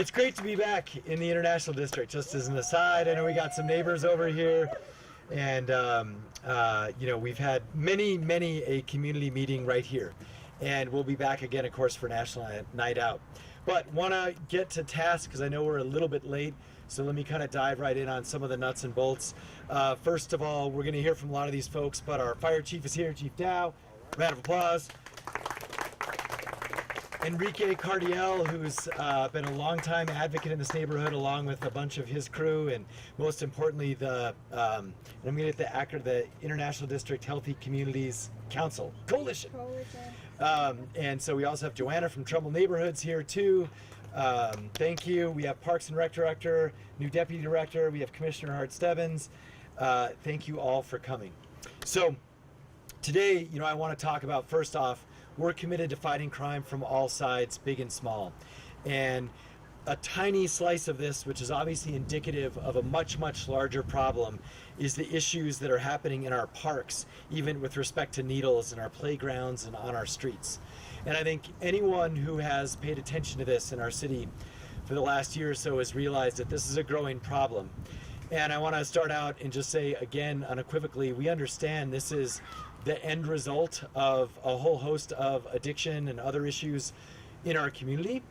It's great to be back in the International District. Just as an aside, I know we got some neighbors over here, and we've had many a community meeting right here, and we'll be back again, of course, for National Night Out. But want to get to task because I know we're a little bit late, so let me kind of dive right in on some of the nuts and bolts. First of all, we're going to hear from a lot of these folks, but our fire chief is here, Chief Dow. Round of applause. Enrique Cardiel, who's been a longtime advocate in this neighborhood, along with a bunch of his crew, and most importantly, I'm going to get the International District Healthy Communities Council Coalition. And so we also have Joanna from Trumbull Neighborhoods here too. Thank you. We have Parks and Rec Director, new Deputy Director. We have Commissioner Hart Stebbins. Thank you all for coming. So today, I want to talk about, first off, we're committed to fighting crime from all sides, big and small. And a tiny slice of this, which is obviously indicative of a much larger problem, is the issues that are happening in our parks, even with respect to needles in our playgrounds and on our streets. And I think anyone who has paid attention to this in our city for the last year or so has realized that this is a growing problem. And I want to start out and just say again, unequivocally, we understand this is the end result of a whole host of addiction and other issues in our community.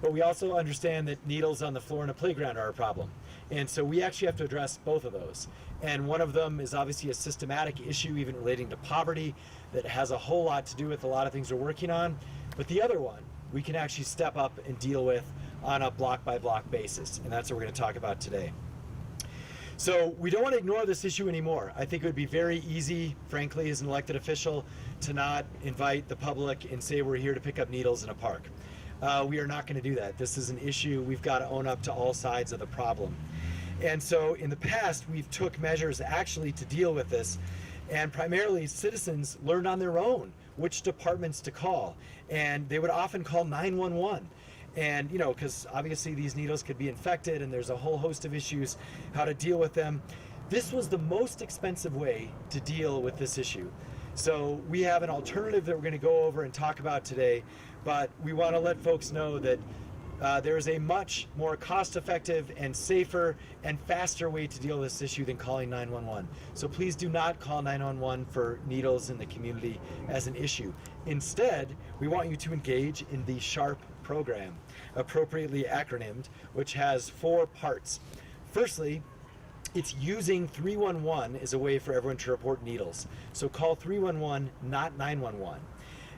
But we also understand that needles on the floor in a playground are a problem. And so we actually have to address both of those. And one of them is obviously a systematic issue, even relating to poverty, that has a whole lot to do with a lot of things we're working on. But the other one, we can actually step up and deal with on a block-by-block basis. And that's what we're going to talk about today. So we don't want to ignore this issue anymore. I think it would be very easy, frankly, as an elected official, to not invite the public and say we're here to pick up needles in a park. We are not going to do that. This is an issue we've got to own up to all sides of the problem. And so in the past, we've took measures actually to deal with this, and primarily citizens learned on their own which departments to call, and they would often call 911. And, because obviously these needles could be infected and there's a whole host of issues, how to deal with them. This was the most expensive way to deal with this issue. So we have an alternative that we're going to go over and talk about today, but we want to let folks know that there is a much more cost-effective and safer and faster way to deal with this issue than calling 911. So please do not call 911 for needles in the community as an issue. Instead, we want you to engage in the S.H.A.R.P program, appropriately acronymed, which has 4 parts. Firstly, it's using 311 as a way for everyone to report needles. So call 311, not 911.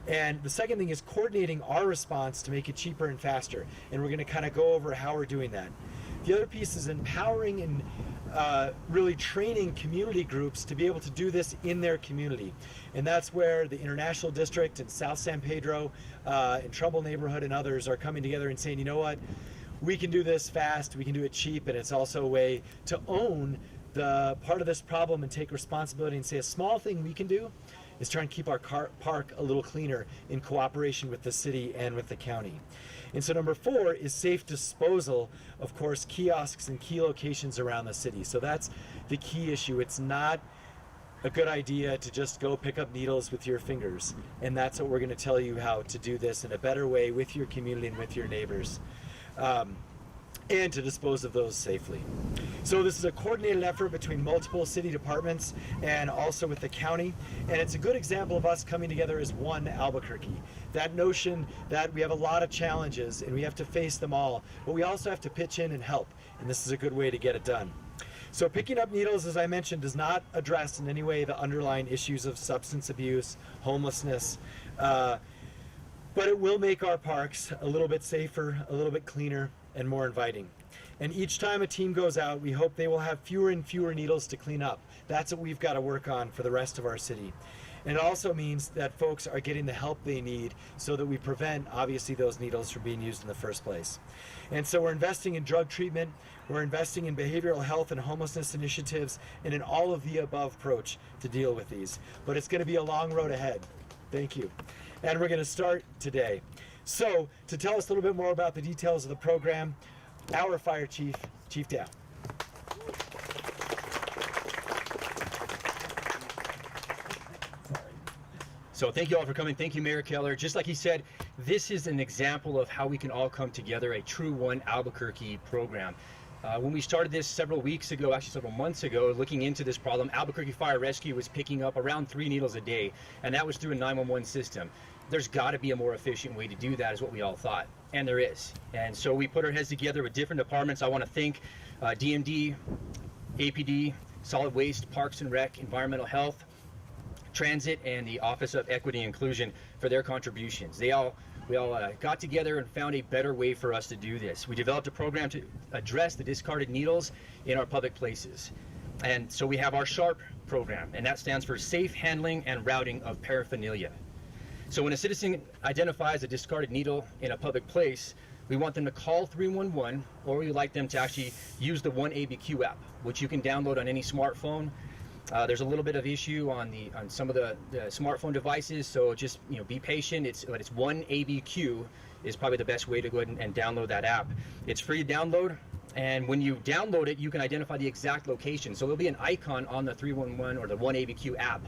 And the second thing is coordinating our response to make it cheaper and faster. And we're going to kind of go over how we're doing that. The other piece is empowering and really training community groups to be able to do this in their community. And that's where the International District and South San Pedro and Trumbull neighborhood and others are coming together and saying, you know what, we can do this fast, we can do it cheap, and it's also a way to own the part of this problem and take responsibility and say a small thing we can do is try and keep our park a little cleaner in cooperation with the city and with the county. And so number 4 is safe disposal, of course, kiosks and key locations around the city. So that's the key issue. It's not a good idea to just go pick up needles with your fingers. And that's what we're going to tell you how to do this in a better way with your community and with your neighbors. And to dispose of those safely. So this is a coordinated effort between multiple city departments and also with the county. And it's a good example of us coming together as one Albuquerque. That notion that we have a lot of challenges and we have to face them all, but we also have to pitch in and help. And this is a good way to get it done. So picking up needles, as I mentioned, does not address in any way the underlying issues of substance abuse, homelessness, but it will make our parks a little bit safer, a little bit cleaner, and more inviting. And each time a team goes out, we hope they will have fewer and fewer needles to clean up. That's what we've got to work on for the rest of our city. And it also means that folks are getting the help they need so that we prevent, obviously, those needles from being used in the first place. And so we're investing in drug treatment, we're investing in behavioral health and homelessness initiatives, and in all of the above approach to deal with these. But it's going to be a long road ahead. Thank you. And we're going to start today. So, to tell us a little bit more about the details of the program, our fire chief, Chief Dow. So thank you all for coming. Thank you, Mayor Keller. Just like he said, this is an example of how we can all come together, a true One Albuquerque program. When we started this several weeks ago, actually several months ago, looking into this problem, Albuquerque Fire Rescue was picking up around 3 needles a day, and that was through a 911 system. There's got to be a more efficient way to do that, is what we all thought, and there is. And so we put our heads together with different departments. I want to thank DMD, APD, Solid Waste, Parks and Rec, Environmental Health, Transit, and the Office of Equity and Inclusion for their contributions. We all got together and found a better way for us to do this. We developed a program to address the discarded needles in our public places. And so we have our S.H.A.R.P program, and that stands for Safe Handling and Routing of Paraphernalia. So when a citizen identifies a discarded needle in a public place, we want them to call 311, or we'd like them to actually use the 1ABQ app, which you can download on any smartphone. There's a little bit of issue on some of the smartphone devices, so just be patient. It's 1ABQ is probably the best way to go ahead and download that app. It's free to download, and when you download it, you can identify the exact location. So there'll be an icon on the 311 or the 1ABQ app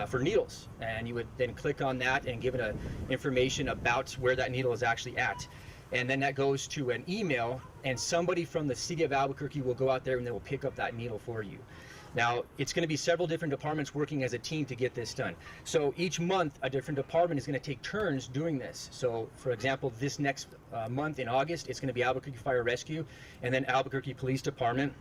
for needles, and you would then click on that and give it information about where that needle is actually at. And then that goes to an email, and somebody from the city of Albuquerque will go out there and they will pick up that needle for you. Now, it's going to be several different departments working as a team to get this done. So each month, a different department is going to take turns doing this. So, for example, this next month in August, it's going to be Albuquerque Fire Rescue, and then Albuquerque Police Department,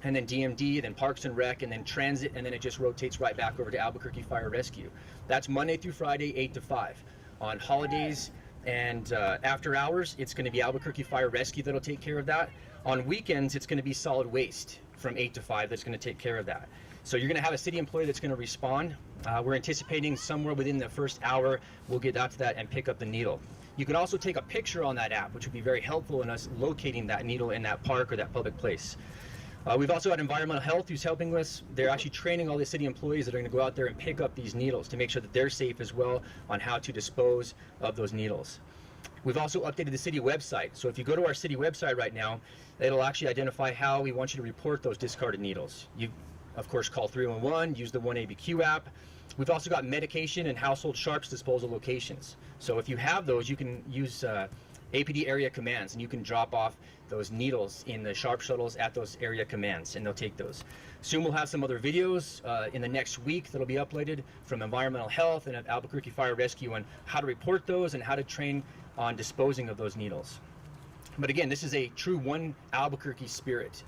and then DMD, then Parks and Rec, and then Transit, and then it just rotates right back over to Albuquerque Fire Rescue. That's Monday through Friday, 8 to 5. On holidays and after hours, it's going to be Albuquerque Fire Rescue that'll take care of that. On weekends, it's going to be Solid Waste from 8 to 5 that's going to take care of that. So you're going to have a city employee that's going to respond. We're anticipating somewhere within the first hour, we'll get out to that and pick up the needle. You can also take a picture on that app, which would be very helpful in us locating that needle in that park or that public place. We've also got Environmental Health who's helping us. They're actually training all the city employees that are going to go out there and pick up these needles to make sure that they're safe as well on how to dispose of those needles. We've also updated the city website. So if you go to our city website right now, it'll actually identify how we want you to report those discarded needles. You, of course, call 311, use the 1ABQ app. We've also got medication and household S.H.A.R.P disposal locations. So if you have those, you can use APD area commands, and you can drop off those needles in the S.H.A.R.P shuttles at those area commands, and they'll take those. Soon we'll have some other videos in the next week that'll be uploaded from Environmental Health and Albuquerque Fire Rescue on how to report those and how to train on disposing of those needles. But again, this is a true One Albuquerque spirit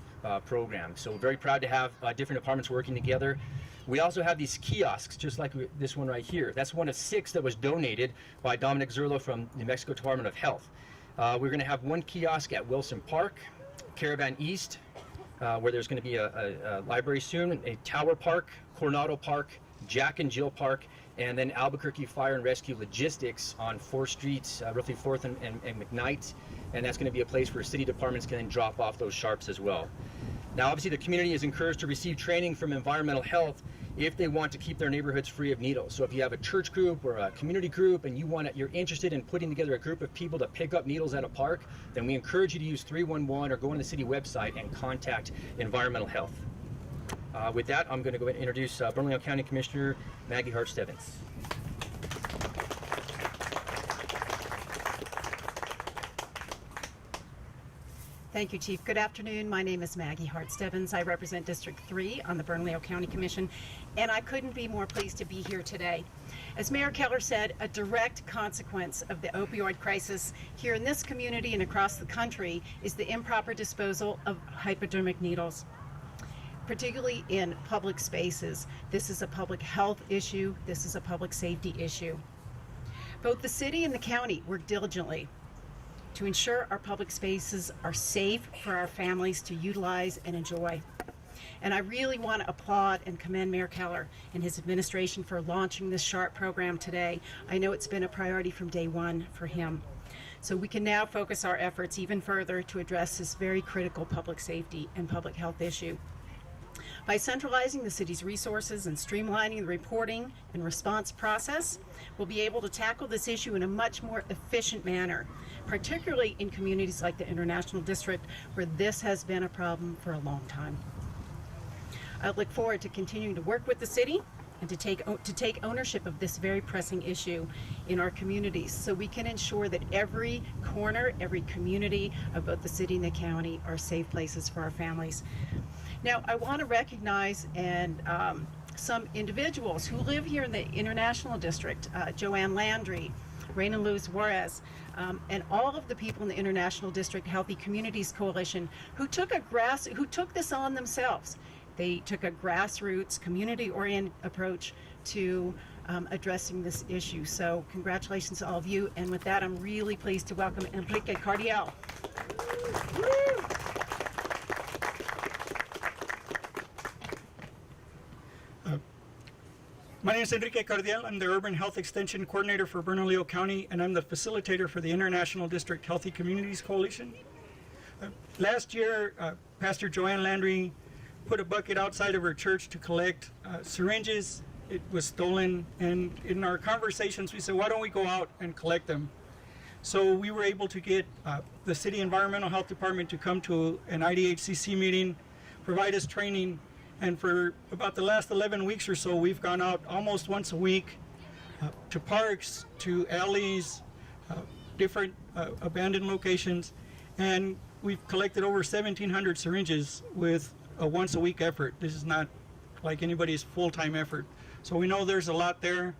program. So very proud to have different departments working together. We also have these kiosks, just like this one right here. That's one of 6 that was donated by Dominic Zerlo from New Mexico Department of Health. We're going to have one kiosk at Wilson Park, Caravan East, where there's going to be a library soon, a Tower Park, Coronado Park, Jack and Jill Park, and then Albuquerque Fire and Rescue Logistics on 4th Street, roughly 4th and McKnight, and that's going to be a place where city departments can then drop off those S.H.A.R.Ps as well. Now, obviously, the community is encouraged to receive training from Environmental Health if they want to keep their neighborhoods free of needles. So if you have a church group or a community group and you're interested in putting together a group of people to pick up needles at a park, then we encourage you to use 311 or go on the city website and contact Environmental Health. With that, I'm going to go ahead and introduce Bernalillo County Commissioner Maggie Hart Stebbins. Thank you, Chief. Good afternoon. My name is Maggie Hart Stebbins. I represent District 3 on the Bernalillo County Commission, and I couldn't be more pleased to be here today. As Mayor Keller said, a direct consequence of the opioid crisis here in this community and across the country is the improper disposal of hypodermic needles, particularly in public spaces. This is a public health issue. This is a public safety issue. Both the city and the county work diligently to ensure our public spaces are safe for our families to utilize and enjoy. And I really want to applaud and commend Mayor Keller and his administration for launching this S.H.A.R.P program today. I know it's been a priority from day one for him. So we can now focus our efforts even further to address this very critical public safety and public health issue. By centralizing the city's resources and streamlining the reporting and response process, we'll be able to tackle this issue in a much more efficient manner, particularly in communities like the International District, where this has been a problem for a long time. I look forward to continuing to work with the city and to take ownership of this very pressing issue in our communities, so we can ensure that every corner, every community of both the city and the county are safe places for our families. Now, I want to recognize some individuals who live here in the International District, Joanne Landry, Raina Luz Juarez, and all of the people in the International District Healthy Communities Coalition who took this on themselves. They took a grassroots, community-oriented approach to addressing this issue. So congratulations to all of you. And with that, I'm really pleased to welcome Enrique Cardiel. My name is Enrique Cardiel. I'm the Urban Health Extension Coordinator for Bernalillo County, and I'm the facilitator for the International District Healthy Communities Coalition. Last year, Pastor Joanne Landry put a bucket outside of her church to collect syringes. It was stolen, and in our conversations, we said, why don't we go out and collect them? So we were able to get the City Environmental Health Department to come to an IDHCC meeting, provide us training, and for about the last 11 weeks or so, we've gone out almost once a week to parks, to alleys, different abandoned locations, and we've collected over 1,700 syringes with a once a week effort. This is not like anybody's full-time effort. So we know there's a lot there.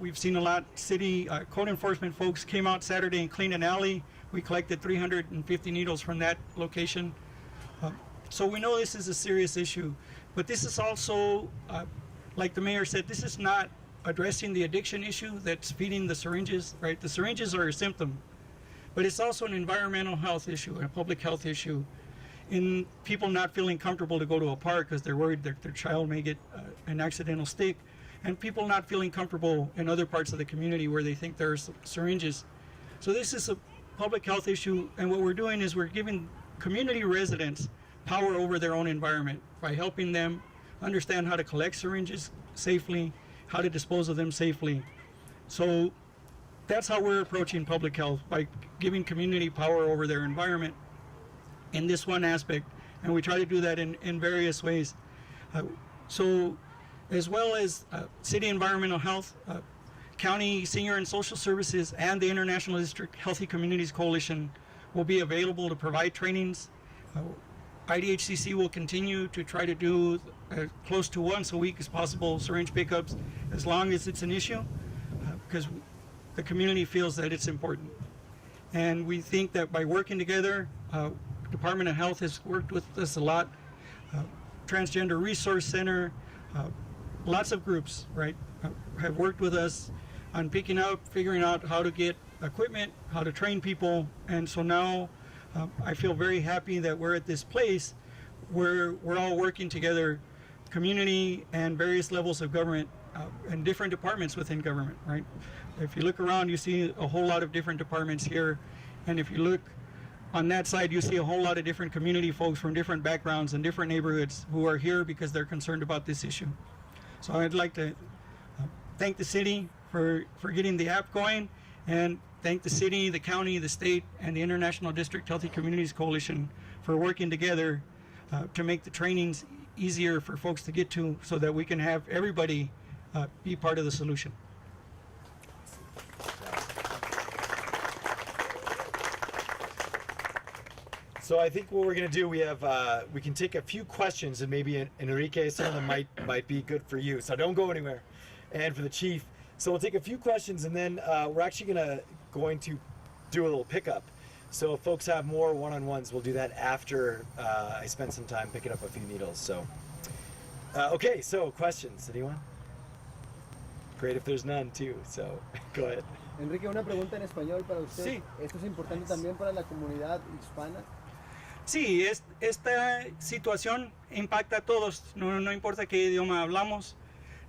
We've seen a lot. City code enforcement folks came out Saturday and cleaned an alley. We collected 350 needles from that location. So we know this is a serious issue, but this is also, like the mayor said, this is not addressing the addiction issue that's feeding the syringes, right? The syringes are a symptom, but it's also an environmental health issue, a public health issue, in people not feeling comfortable to go to a park because they're worried that their child may get an accidental stick, and people not feeling comfortable in other parts of the community where they think there's syringes. So this is a public health issue, and what we're doing is we're giving community residents power over their own environment by helping them understand how to collect syringes safely, how to dispose of them safely. So that's how we're approaching public health, by giving community power over their environment in this one aspect, and we try to do that in various ways. So as well as City Environmental Health, County Senior and Social Services, and the International District Healthy Communities Coalition will be available to provide trainings. IDHCC will continue to try to do close to once a week as possible syringe pickups, as long as it's an issue, because the community feels that it's important. And we think that by working together, Department of Health has worked with us a lot, Transgender Resource Center, lots of groups, right, have worked with us on picking up, figuring out how to get equipment, how to train people, and so now I feel very happy that we're at this place where we're all working together, community and various levels of government and different departments within government, right? If you look around, you see a whole lot of different departments here, and if you look on that side, you see a whole lot of different community folks from different backgrounds and different neighborhoods who are here because they're concerned about this issue. So I'd like to thank the city for getting the app going, and thank the city, the county, the state, and the International District Healthy Communities Coalition for working together to make the trainings easier for folks to get to, so that we can have everybody be part of the solution. So I think what we're going to do, we can take a few questions, and maybe Enrique, some of them might be good for you. So don't go anywhere. And for the chief, so we'll take a few questions, and then we're actually going to do a little pickup. So if folks have more one-on-ones, we'll do that after I spend some time picking up a few needles. So okay, so questions, anyone? Great if there's none too. So go ahead. Enrique, una pregunta en español para usted. Sí. ¿Esto es importante también para la comunidad hispana? Sí, esta situación impacta a todos, no importa qué idioma hablamos,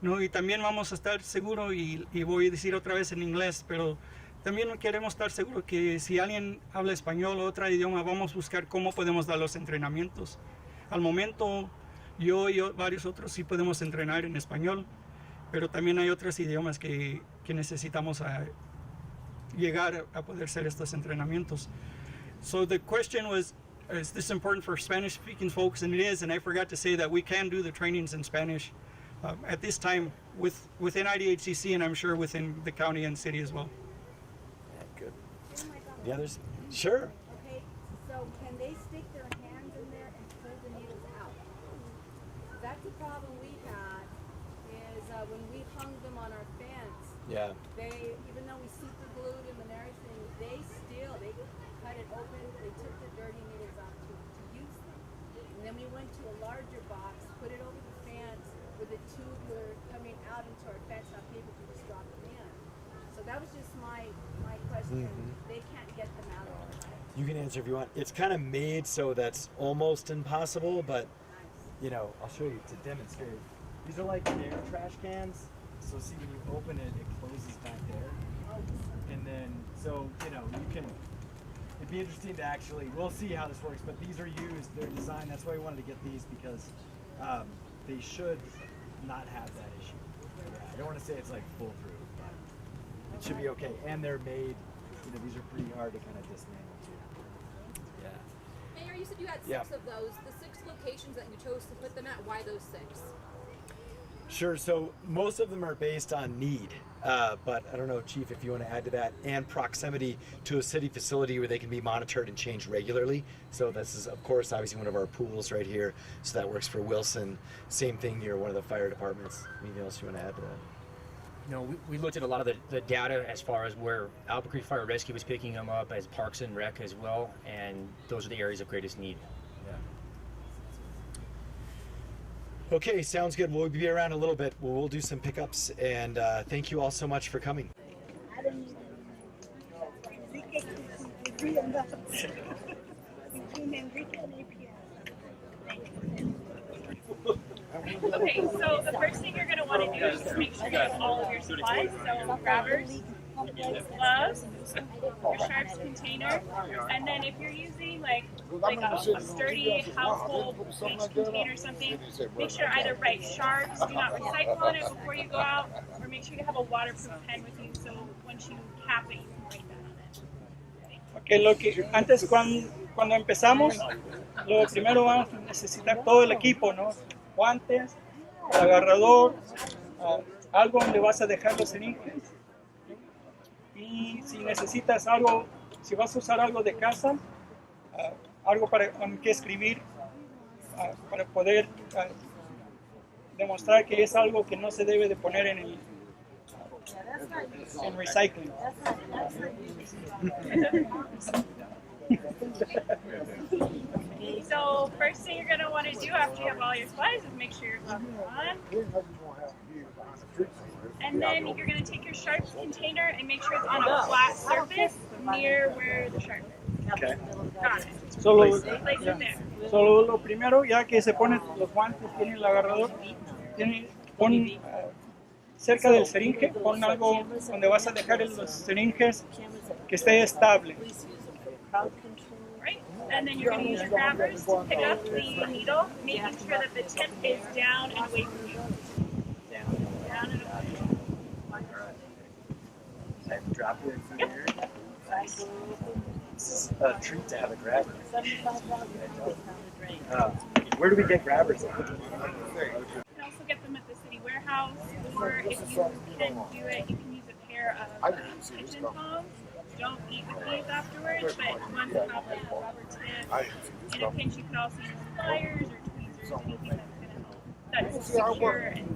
¿no? Y también vamos a estar seguros, y voy a decir otra vez en inglés, pero también queremos estar seguros que si alguien habla español o otro idioma, vamos a buscar cómo podemos dar los entrenamientos. Al momento, yo y varios otros sí podemos entrenar en español, pero también hay otros idiomas que necesitamos llegar a poder hacer estos entrenamientos. So the question was, is this important for Spanish-speaking folks? And it is, and I forgot to say that we can do the trainings in Spanish. at this time within IDHCC, and I'm sure within the county and city as well. Good. The others? Sure. Okay, so can they stick their hands in there and pull the needles out? That's the problem we had, is when we hung them on our fence, Yeah. they, even though we super glued them and everything, they cut it open, they took the dirty needles out to use them. And then we went to a larger box, put it over the fence with a tubular coming out into our fence, now people can just drop them in. So that was just my question. They can't get them out of there. You can answer if you want. It's kind of made so that's almost impossible, but you know, I'll show you to demonstrate. These are like air trash cans. So see, when you open it, it closes back there. And then, so, you know, you can, it'd be interesting to actually, we'll see how this works, but these are used, they're designed, that's why we wanted to get these, because they should not have that issue. Yeah, I don't want to say it's like foolproof, but it should be okay. And they're made, you know, these are pretty hard to kind of dismantle too. Yeah. Mayor, you said you had 6 of those. The 6 locations that you chose to put them at, why those 6? Sure, so most of them are based on need, but I don't know, Chief, if you want to add to that, and proximity to a city facility where they can be monitored and changed regularly. So this is, of course, obviously one of our pools right here, so that works for Wilson. Same thing near one of the fire departments. Anything else you want to add to that? You know, we looked at a lot of the data as far as where Albuquerque Fire Rescue was picking them up, as Parks and Rec as well, and those are the areas of greatest need. Okay, sounds good. We'll be around a little bit. We'll do some pickups, and thank you all so much for coming. Okay, so the first thing you're going to want to do is just make sure you have all of your supplies. So grabbers, gloves, your S.H.A.R.P container, and then if you're using like a sturdy household waste container or something, make sure either write S.H.A.R.P, do not recycle on it before you go out, or make sure you have a waterproof pen with you so once you cap it, you can write that on it. Okay, lo que antes cuando empezamos, lo primero vamos a necesitar todo el equipo, ¿no? Guantes, agarrador, algo donde vas a dejar los syringes. Y si necesitas algo, si vas a usar algo de casa, algo para que escribir, para poder demostrar que es algo que no se debe de poner en recycling. So first thing you're going to want to do after you have all your supplies is make sure your gloves are on. And then you're going to take your S.H.A.R.P container and make sure it's on a flat surface near where the S.H.A.R.P is. Okay. Got it. Solo, Place it there. solo lo primero, ya que se ponen los guantes, tiene el agarrador, pon cerca del syringe, pon algo donde vas a dejar los syringes que esté estable. Right? And then you're going to use your grabbers to pick up the needle, making sure that the tip is down and away from you. Down and away. Drop it in here. Nice. It's a treat to have a grabber. Where do we get grabbers? You can also get them at the city warehouse, or if you can't do it, you can use a pair of kitchen tongs. Don't eat with these afterwards, but ones that have like a rubber tip. In a pinch, you can also use pliers or tweezers, anything that's going to help. That's secure and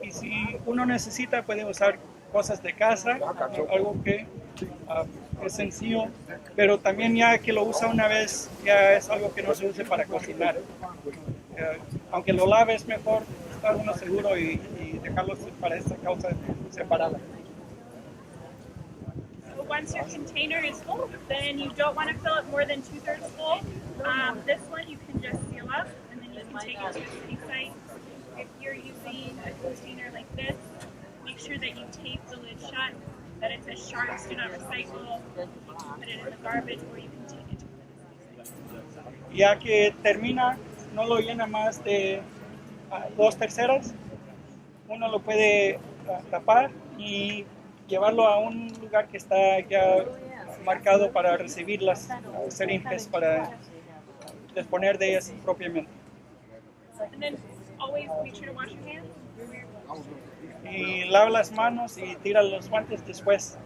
Y si uno necesita, puede usar cosas de casa, algo que es sencillo, pero también ya que lo usa una vez, ya es algo que no se use para cocinar. Aunque lo laves, mejor estar uno seguro y dejarlo para esta causa separada. So once your container is full, then you don't want to fill it more than 2/3 full. This one you can just seal up, and then you can take it to a city site. If you're using a container like this, make sure that you tape the lid shut, that it says S.H.A.R.P, do not recycle. You can put it in the garbage, or you can take it to a city site. Ya que termina, no lo llena más de 2/3. Uno lo puede tapar y llevarlo a un lugar que está ya marcado para recibir las syringes, para disponer de ellas propiamente. And then always make sure to wash your hands. Y lava las manos y tira los guantes después.